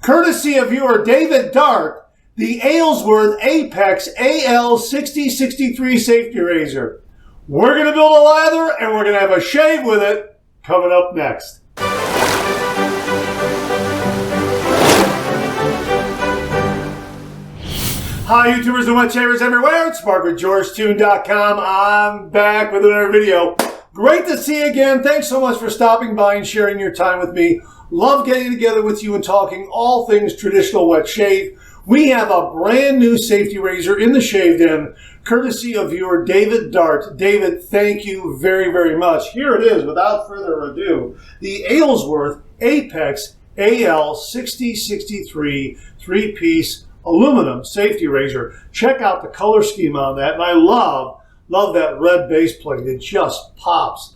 Courtesy of viewer David Dart, the Aylsworth Apex AL6063 safety razor. We're going to build a lather and we're going to have a shave with it coming up next. Hi YouTubers and wet shavers everywhere, it's Mark with GeorgeTune.com. I'm back with another video. Great to see you again. Thanks so much for stopping by and sharing your time with me. Love getting together with you and talking all things traditional wet shave. We have a brand new safety razor in the shave den, courtesy of viewer David Dart. David, thank you very, very much. Here it is, without further ado, the Aylsworth Apex AL6063 three-piece aluminum safety razor. Check out the color scheme on that, and I love that red base plate. It just pops.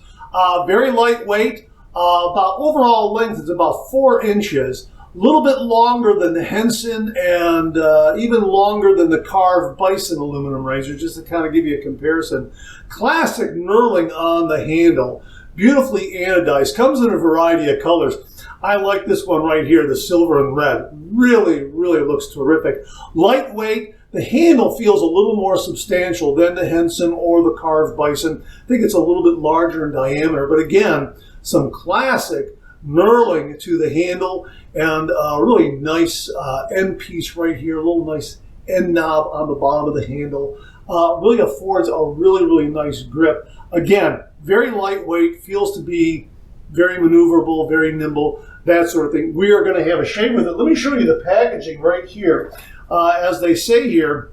Very lightweight. About overall length is about 4 inches. A little bit longer than the Henson and even longer than the carved bison aluminum razor, just to kind of give you a comparison. Classic knurling on the handle. Beautifully anodized. Comes in a variety of colors. I like this one right here, the silver and red. Really, really looks terrific. Lightweight. The handle feels a little more substantial than the Henson or the carved bison. I think it's a little bit larger in diameter, but again, some classic knurling to the handle and a really nice end piece right here, a little nice end knob on the bottom of the handle. Really affords a really, really nice grip. Again, very lightweight, feels to be very maneuverable, very nimble, that sort of thing. We are going to have a shave with it. Let me show you the packaging right here. As they say here,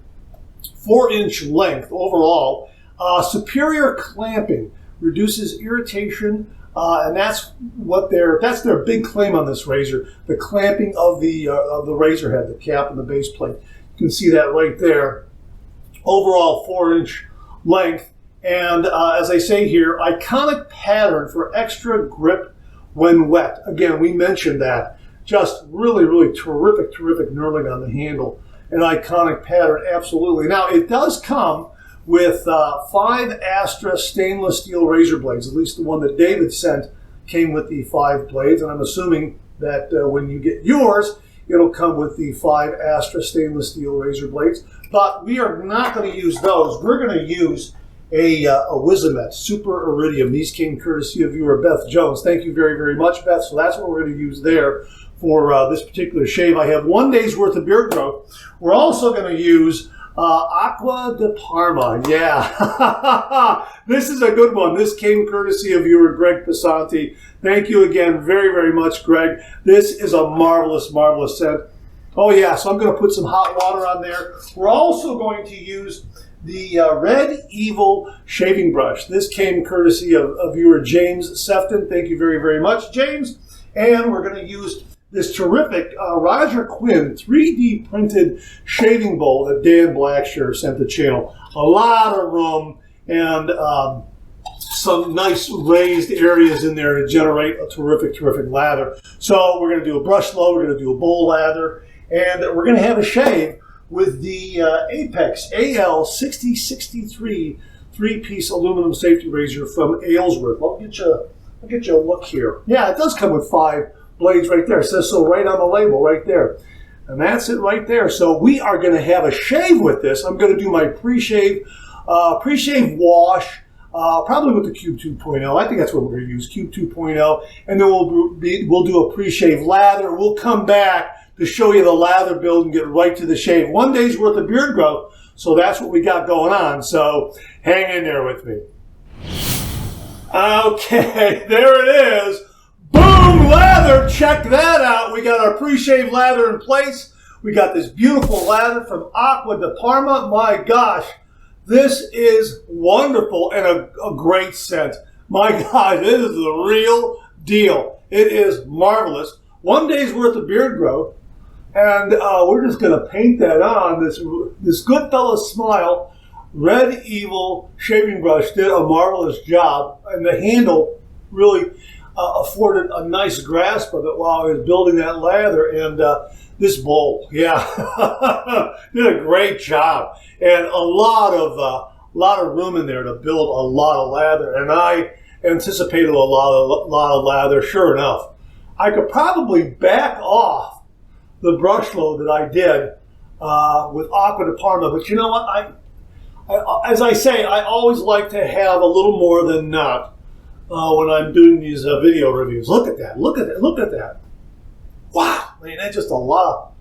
4-inch length overall. Superior clamping, reduces irritation, and that's their big claim on this razor. The clamping of the razor head, the cap and the base plate. You can see that right there. Overall 4-inch length, and as I say here, iconic pattern for extra grip when wet. Again, we mentioned that. Just really, really terrific knurling on the handle. An iconic pattern, absolutely. Now, it does come with 5 Astra stainless steel razor blades. At least the one that David sent came with the 5 blades. And I'm assuming that when you get yours, it'll come with the 5 Astra stainless steel razor blades. But we are not going to use those. We're going to use a Wizamet Super Iridium. These came courtesy of viewer Beth Jones. Thank you very, very much, Beth. So that's what we're going to use there for this particular shave. I have 1 day's worth of beard growth. We're also going to use Aqua de Parma. Yeah, this is a good one. This came courtesy of viewer Greg Pasanti. Thank you again very, very much, Greg. This is a marvelous, marvelous scent. Oh yeah, so I'm going to put some hot water on there. We're also going to use the Red Evil shaving brush. This came courtesy of viewer James Sefton. Thank you very, very much, James. And we're going to use this terrific Roger Quinn 3D printed shaving bowl that Dan Blackshear sent the channel. A lot of room and some nice raised areas in there to generate a terrific lather. So we're going to do a brush load, we're going to do a bowl lather, and we're going to have a shave with the Apex AL6063 three-piece aluminum safety razor from Aylsworth. I'll get you a look here. Yeah, it does come with 5 blades right there. It says so right on the label right there. And that's it right there. So we are going to have a shave with this. I'm going to do my pre-shave wash, probably with the Cube 2.0. I think that's what we're going to use, Cube 2.0. And then we'll do a pre-shave lather. We'll come back to show you the lather build and get right to the shave. 1 day's worth of beard growth. So that's what we got going on. So hang in there with me. Okay, there it is. Boom, lather, check that out. We got our pre-shave lather in place. We got this beautiful lather from Aqua de Parma. My gosh, this is wonderful and a great scent. My God, this is the real deal. It is marvelous. 1 day's worth of beard growth. And we're just going to paint that on. This Goodfellas smile. Red Evil shaving brush did a marvelous job. And the handle really afforded a nice grasp of it while I was building that lather. And this bowl, yeah, did a great job. And a lot of room in there to build a lot of lather. And I anticipated a lot of lather. Sure enough, I could probably back off the brush load that I did with Aqua de Parma. But you know what? As I say, I always like to have a little more than not when I'm doing these video reviews. Look at that. Look at that. Look at that. Wow. I mean, that's just a lot of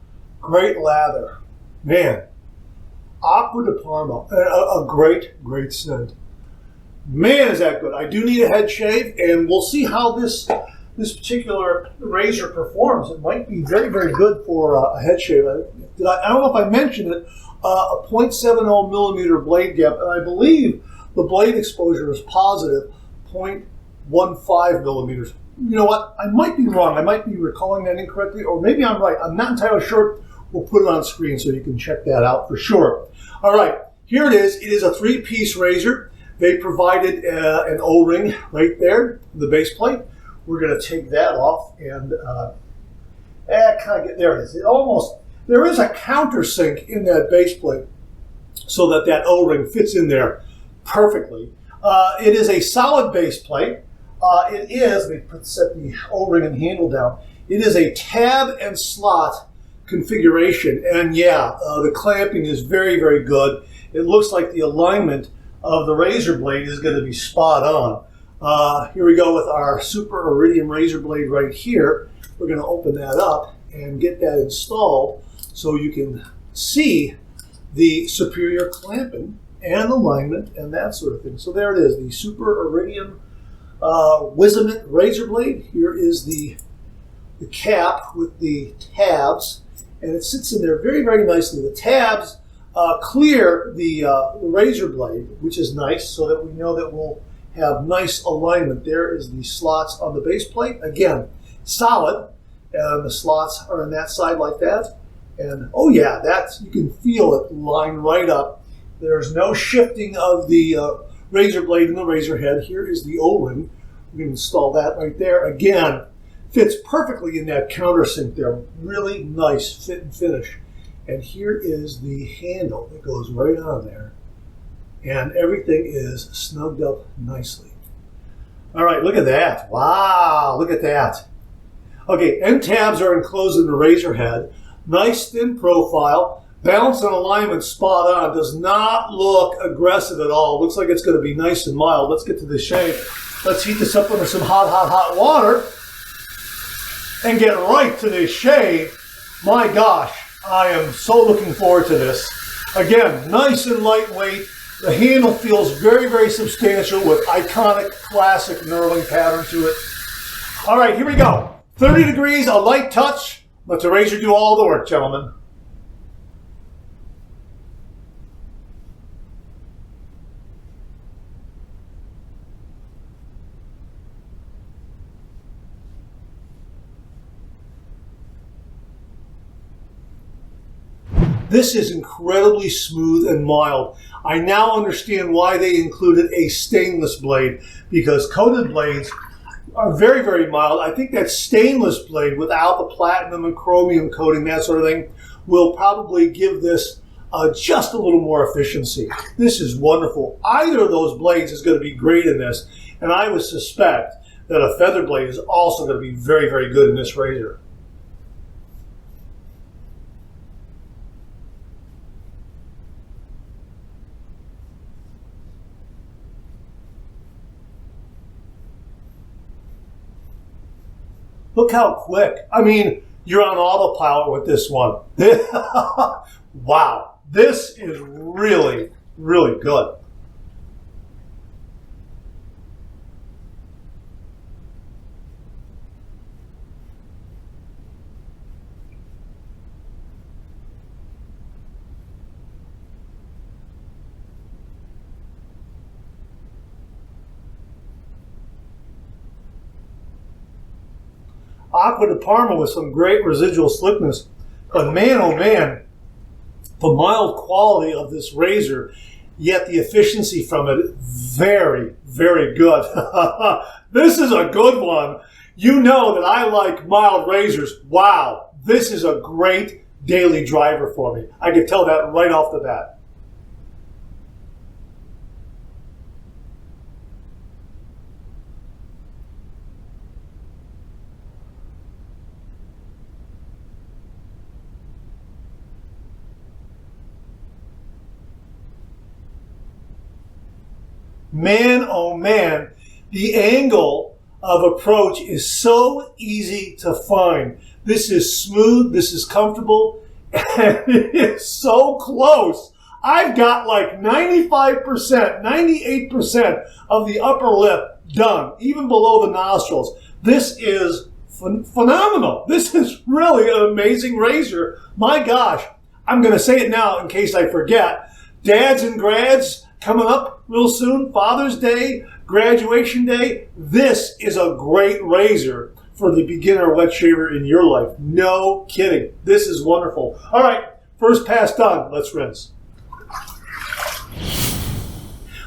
great lather. Man, Aqua de Parma, a great, great scent. Man, is that good. I do need a head shave, and we'll see how this particular razor performs. It might be very, very good for a head shave. I don't know if I mentioned it, a 0.70 millimeter blade gap, and I believe the blade exposure is positive 0.15 millimeters. You know what? I might be wrong. I might be recalling that incorrectly, or maybe I'm right. I'm not entirely sure. We'll put it on screen so you can check that out for sure. All right, here it is. It is a 3-piece razor. They provided an O-ring right there, the base plate. We're going to take that off and kind of get, there it is. There is a countersink in that base plate so that that O-ring fits in there perfectly. It is a solid base plate. It is, let me set the O-ring and handle down. It is a tab and slot configuration, and yeah, the clamping is very, very good. It looks like the alignment of the razor blade is going to be spot on. Here we go with our super iridium razor blade right here. We're going to open that up and get that installed so you can see the superior clamping and alignment and that sort of thing. So there it is, the super iridium Wizamit razor blade. Here is the cap with the tabs, and it sits in there very, very nicely. The tabs clear the razor blade, which is nice, so that we know that we'll have nice alignment. There is the slots on the base plate. Again, solid, and the slots are on that side like that. And oh yeah, you can feel it line right up. There's no shifting of the razor blade in the razor head. Here is the O-ring. We can install that right there. Again, fits perfectly in that countersink there. Really nice fit and finish. And here is the handle that goes right on there. And everything is snugged up nicely. All right, look at that. Wow, look at that. Okay, end tabs are enclosed in the razor head. Nice thin profile. Balance and alignment spot on. Does not look aggressive at all. Looks like it's going to be nice and mild. Let's get to the shave. Let's heat this up under some hot, hot, hot water and get right to this shave. My gosh, I am so looking forward to this. Again, nice and lightweight. The handle feels very, very substantial with iconic, classic knurling pattern to it. All right, here we go. 30 degrees, a light touch. Let the razor do all the work, gentlemen. This is incredibly smooth and mild. I now understand why they included a stainless blade, because coated blades are very, very mild. I think that stainless blade without the platinum and chromium coating, that sort of thing, will probably give this just a little more efficiency. This is wonderful. Either of those blades is going to be great in this, and I would suspect that a feather blade is also going to be very, very good in this razor. Look how quick. I mean, you're on autopilot with this one. Wow. This is really, really good. Aqua de Parma with some great residual slickness. But man, oh man, the mild quality of this razor, yet the efficiency from it, very, very good. This is a good one. You know that I like mild razors. Wow, this is a great daily driver for me. I can tell that right off the bat. man, oh man, the angle of approach is so easy to find. This is smooth, this is comfortable, and it is so close. I've got like 95%, 98% of the upper lip done, even below the nostrils. This is phenomenal. This is really an amazing razor. My gosh, I'm going to say it now in case I forget. Dads and grads coming up real soon, Father's Day, graduation day. This is a great razor for the beginner wet shaver in your life. No kidding. This is wonderful. All right, first pass done. Let's rinse.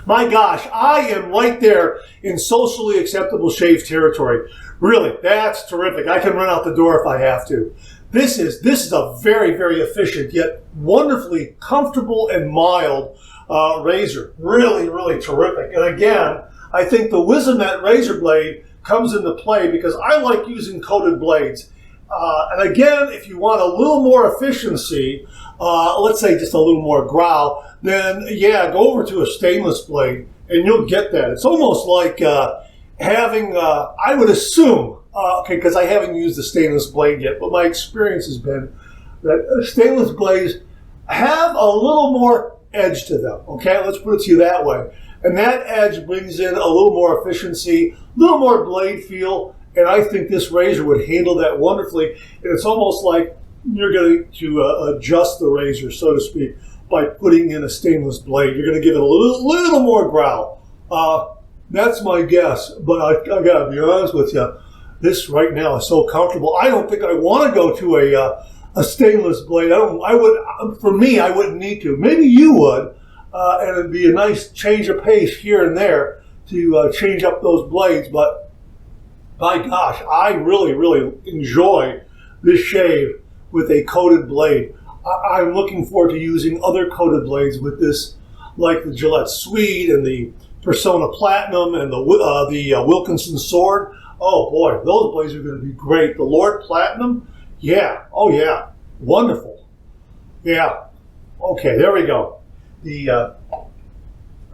My gosh, I am right there in socially acceptable shave territory. Really, that's terrific. I can run out the door if I have to. This is a very, very efficient yet wonderfully comfortable and mild razor. Really, really terrific. And again, I think the Wizamet razor blade comes into play because I like using coated blades. And again, if you want a little more efficiency, let's say just a little more growl, then yeah, go over to a stainless blade and you'll get that. It's almost like having, I would assume, okay, because I haven't used the stainless blade yet, but my experience has been that stainless blades have a little more edge to them, okay? Let's put it to you that way. And that edge brings in a little more efficiency, a little more blade feel, and I think this razor would handle that wonderfully. And it's almost like you're going to adjust the razor, so to speak, by putting in a stainless blade. You're going to give it a little more growl. That's my guess, but I got to be honest with you. This right now is so comfortable. I don't think I want to go to a stainless blade. For me, I wouldn't need to. Maybe you would, and it'd be a nice change of pace here and there to change up those blades. But my gosh, I really, really enjoy this shave with a coated blade. I'm looking forward to using other coated blades with this, like the Gillette Swede and the Persona Platinum and the Wilkinson Sword. Oh boy, those blades are going to be great. The Lord Platinum, yeah, oh yeah, wonderful. Yeah, okay, there we go. The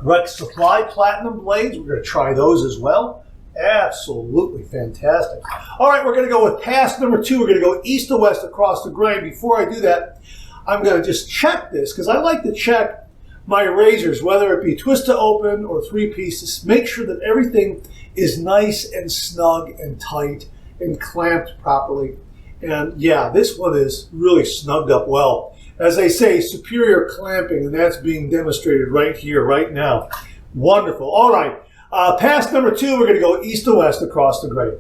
Rex Supply Platinum blades, we're going to try those as well. Absolutely fantastic. All right, we're going to go with pass number 2. We're going to go east to west across the grain. Before I do that, I'm going to just check this because I like to check my razors, whether it be twist to open or 3 pieces. Make sure that everything is nice and snug and tight and clamped properly. And yeah, this one is really snugged up well. As they say, superior clamping, and that's being demonstrated right here, right now. Wonderful. All right. Pass number 2, we're going to go east to west across the grain.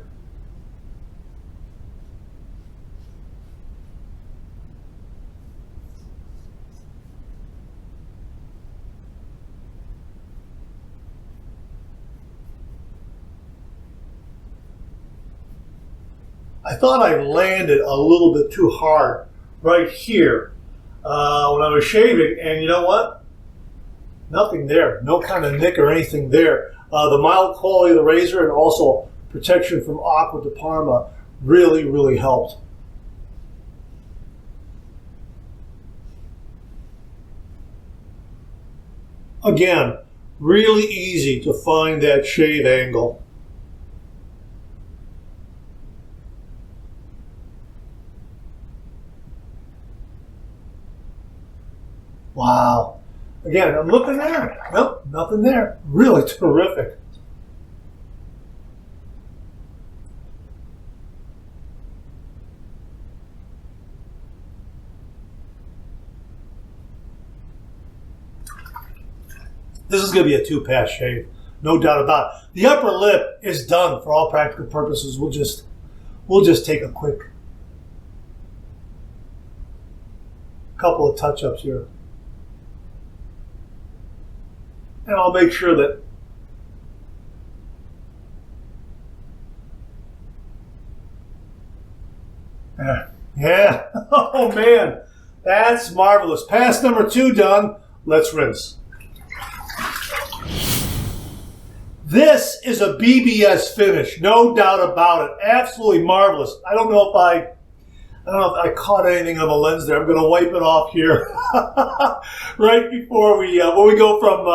I thought I landed a little bit too hard right here when I was shaving, and you know what? Nothing there. No kind of nick or anything there. The mild quality of the razor and also protection from Aqua de Parma really, really helped. Again, really easy to find that shave angle. Wow. Again, I'm looking there. Nope, nothing there. Really terrific. This is going to be a 2-pass shave, no doubt about it. The upper lip is done for all practical purposes. We'll just take a quick couple of touch-ups here. And I'll make sure that yeah. Oh man, that's marvelous. Pass number 2 done. Let's rinse. This is a BBS finish, no doubt about it. Absolutely marvelous. I don't know if I caught anything on the lens there. I'm going to wipe it off here right before when we go from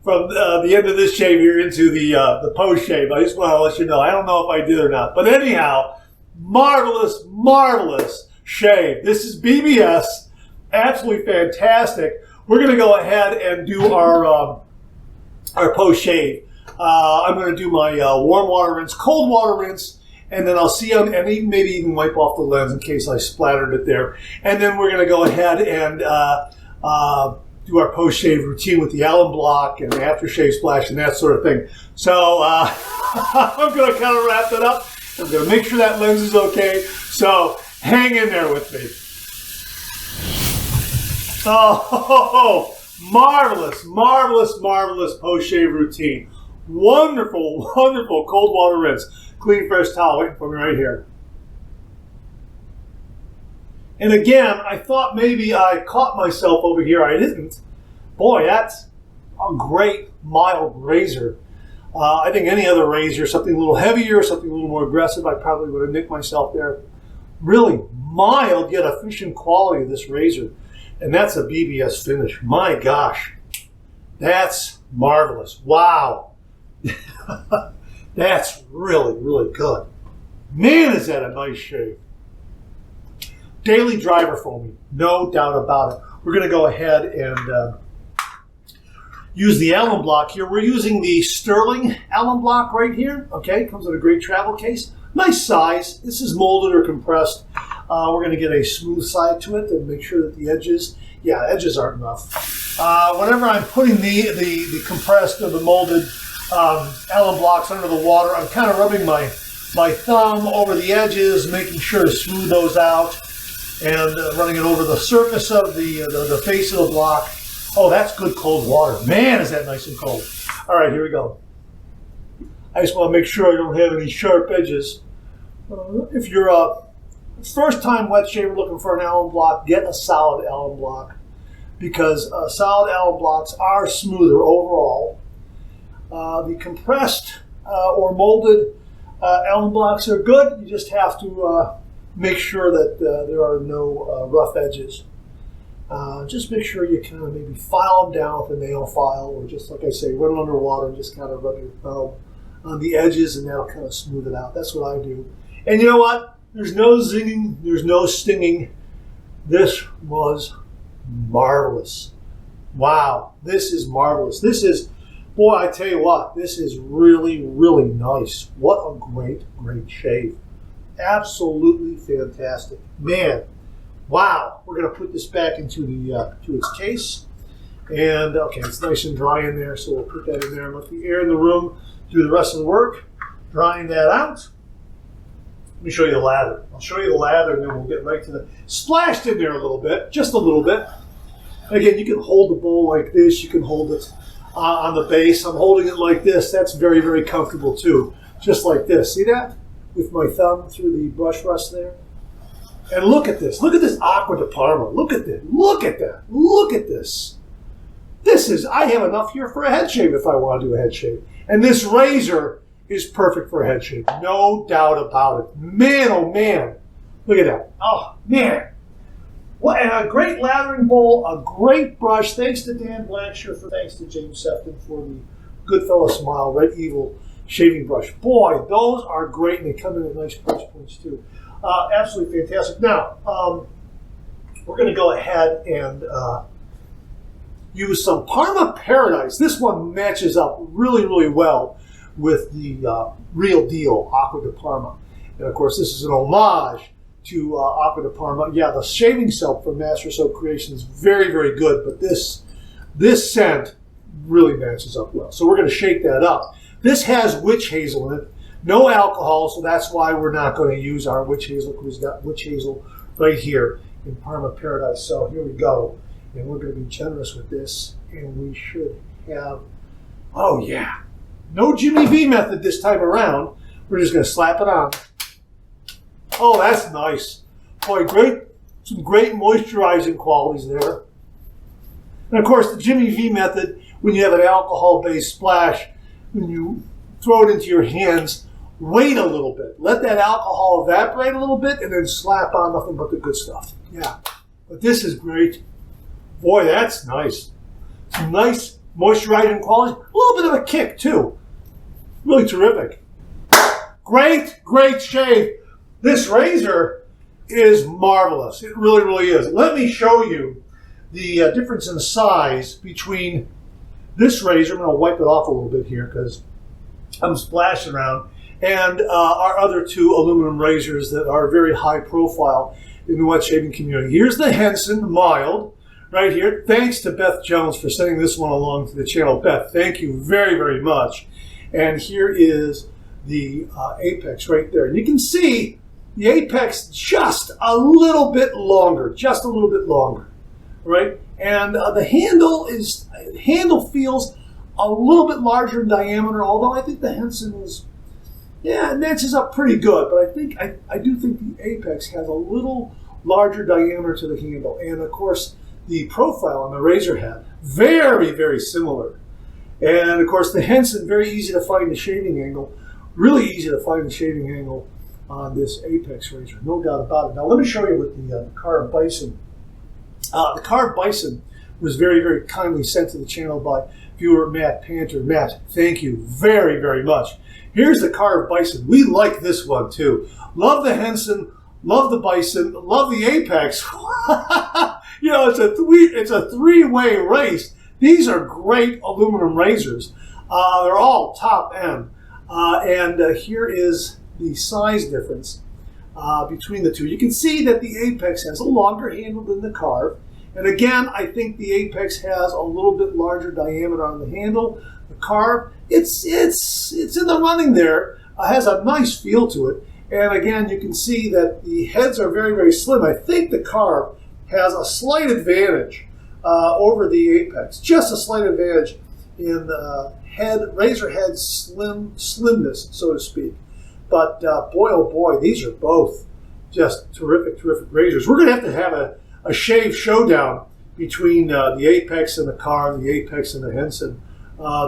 from the end of this shave here into the post shave. I just want to let you know. I don't know if I did or not. But anyhow, marvelous, marvelous shave. This is BBS. Absolutely fantastic. We're going to go ahead and do our post shave. I'm going to do my warm water rinse, cold water rinse, and then I'll see and maybe even wipe off the lens in case I splattered it there. And then we're going to go ahead and do our post-shave routine with the alum block and the aftershave splash and that sort of thing. So I'm going to kind of wrap it up. I'm going to make sure that lens is okay. So hang in there with me. Oh, marvelous, marvelous, marvelous post-shave routine. Wonderful, wonderful cold water rinse. Clean, fresh towel waiting for me right here. And again, I thought maybe I caught myself over here. I didn't. Boy, that's a great, mild razor. I think any other razor, something a little heavier, something a little more aggressive, I probably would have nicked myself there. Really mild yet efficient quality of this razor. And that's a BBS finish. My gosh, that's marvelous. Wow. That's really, really good. Man, is that a nice shave. Daily driver for me, no doubt about it. We're going to go ahead and use the alum block here. We're using the Sterling alum block right here. Okay, comes in a great travel case. Nice size. This is molded or compressed. We're going to get a smooth side to it and make sure that the edges, edges aren't rough. Whenever I'm putting the compressed or the molded alum blocks under the water, I'm kind of rubbing my thumb over the edges, making sure to smooth those out, and running it over the surface of the face of the block. Oh, that's good cold water. Man, is that nice and cold. All right, here we go. I just want to make sure I don't have any sharp edges. If you're a first-time wet shaver looking for an alum block, get a solid alum block, because solid alum blocks are smoother overall. The compressed or molded alum blocks are good. You just have to make sure that there are no rough edges. Just make sure you kind of maybe file them down with a nail file, or just like I say, run it under water and just kind of rub your thumb on the edges, and that'll kind of smooth it out. That's what I do. And you know what? There's no zinging, there's no stinging. This was marvelous. Wow, this is marvelous. This is, boy, I tell you what, this is really, really nice. What a great, great shave. Absolutely fantastic. Man, wow. We're going to put this back into to its case. And, okay, it's nice and dry in there, so we'll put that in there and let the air in the room do the rest of the work. Drying that out. Let me show you the lather. I'll show you the lather, and then we'll get right to the... Splashed in there a little bit, just a little bit. Again, you can hold the bowl like this. You can hold it on the base. I'm holding it like this. That's very, very comfortable, too. Just like this. See that? With my thumb through the brush rust there. And look at this. Look at this Aqua de Parma. Look at this. Look at that. Look at this. This is, I have enough here for a head shave if I want to do a head shave. And this razor is perfect for a head shave. No doubt about it. Man, oh man. Look at that. Oh, man. What, and a great lathering bowl, a great brush. Thanks to Dan Blanchard, thanks to James Sefton for the Goodfella Smile Red Evil shaving brush. Boy, those are great, and they come in at nice price points too. Absolutely fantastic. Now, we're going to go ahead and use some Parma Paradise. This one matches up really, really well with the Real Deal Aqua de Parma. And of course, this is an homage to Aqua de Parma. Yeah, the shaving soap from Master Soap Creations is very, very good, but this scent really matches up well. So we're going to shake that up. This has witch hazel in it. No alcohol, so that's why we're not going to use our witch hazel, because we've got witch hazel right here in Parma Paradise. So here we go. And we're going to be generous with this, and we should have, oh yeah, no Jimmy V method this time around. We're just going to slap it on. Oh, that's nice. Boy, great, some great moisturizing qualities there. And of course, the Jimmy V method, when you have an alcohol-based splash, when you throw it into your hands, wait a little bit. Let that alcohol evaporate a little bit, and then slap on nothing but the good stuff. Yeah, but this is great. Boy, that's nice. Some nice moisturizing quality, a little bit of a kick too. Really terrific. Great, great shave. This razor is marvelous. It really, really is. Let me show you the difference in size between this razor. I'm going to wipe it off a little bit here because I'm splashing around, and our other two aluminum razors that are very high profile in the wet shaving community. Here's the Henson Mild right here. Thanks to Beth Jones for sending this one along to the channel. Beth, thank you very, very much. And here is the Apex right there. And you can see the Apex just a little bit longer, right? And the handle feels a little bit larger in diameter, although I think the Henson is, yeah, it matches up pretty good. But I do think the Apex has a little larger diameter to the handle. And of course, the profile on the razor head, very, very similar. And of course, the Henson, very easy to find the shaving angle. Really easy to find the shaving angle on this Apex razor, no doubt about it. Now let me show you with the carved bison. The carved bison was very, very kindly sent to the channel by viewer Matt Panter. Matt, thank you very, very much. Here's the carved bison. We like this one too. Love the Henson, love the bison, love the Apex. You know, it's a three-way race. These are great aluminum razors. They're all top end. And here is the size difference between the two. You can see that the Apex has a longer handle than the carve. And again, I think the Apex has a little bit larger diameter on the handle. The carve, it's in the running there. Has a nice feel to it. And again, you can see that the heads are very, very slim. I think the carve has a slight advantage over the Apex. Just a slight advantage in razor head slimness, so to speak. But boy, oh boy, these are both just terrific, terrific razors. We're going to have a shave showdown between the Apex and the carve, the Apex and the Henson.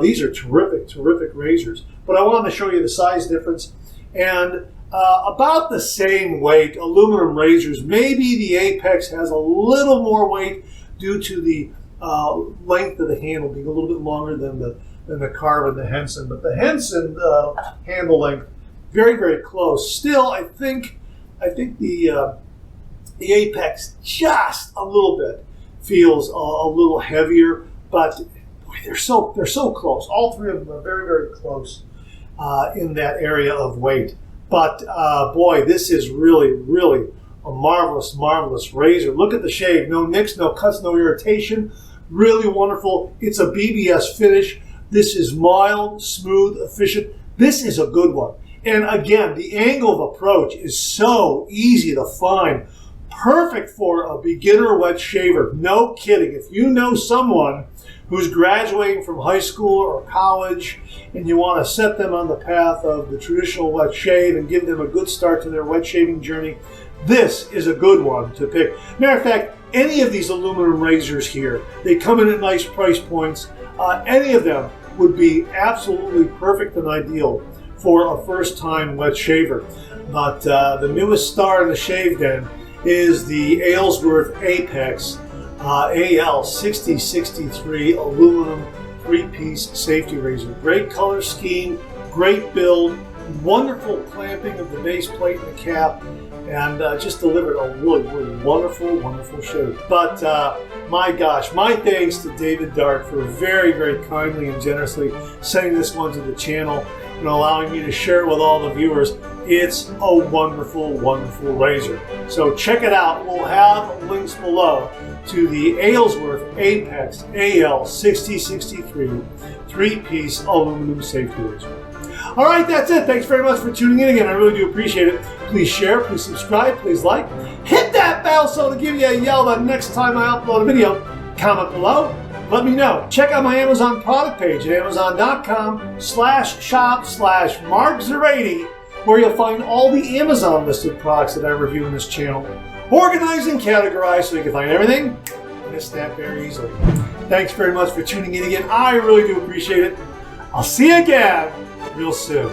These are terrific, terrific razors. But I wanted to show you the size difference. And about the same weight, aluminum razors. Maybe the Apex has a little more weight due to the length of the handle being a little bit longer than the carve and the Henson. But the Henson handle length, very, very close. Still, I think the Apex just a little bit feels a little heavier, but boy, they're so close. All three of them are very, very close in that area of weight. But boy, this is really, really a marvelous, marvelous razor. Look at the shave. No nicks, no cuts, no irritation. Really wonderful. It's a BBS finish. This is mild, smooth, efficient. This is a good one. And again, the angle of approach is so easy to find. Perfect for a beginner wet shaver. No kidding. If you know someone who's graduating from high school or college and you want to set them on the path of the traditional wet shave and give them a good start to their wet shaving journey, this is a good one to pick. Matter of fact, any of these aluminum razors here, they come in at nice price points. Any of them would be absolutely perfect and ideal for a first-time wet shaver. But the newest star in the shave den is the Aylsworth Apex AL6063 aluminum 3-piece safety razor. Great color scheme, great build, wonderful clamping of the base plate and the cap, and just delivered a really, really wonderful, wonderful shave. But my gosh, my thanks to David Dart for very, very kindly and generously sending this one to the channel and allowing me to share it with all the viewers. It's a wonderful, wonderful razor. So check it out. We'll have links below to the Aylsworth Apex AL6063 3-piece aluminum safety razor. All right, that's it. Thanks very much for tuning in again. I really do appreciate it. Please share, please subscribe, please like. Hit that bell so to give you a yell the next time I upload a video. Comment below. Let me know. Check out my Amazon product page at amazon.com/shop/MarkZeraidy, where you'll find all the Amazon listed products that I review in this channel, organized and categorized so you can find everything in a snap very easily. Thanks very much for tuning in again. I really do appreciate it. I'll see you again real soon.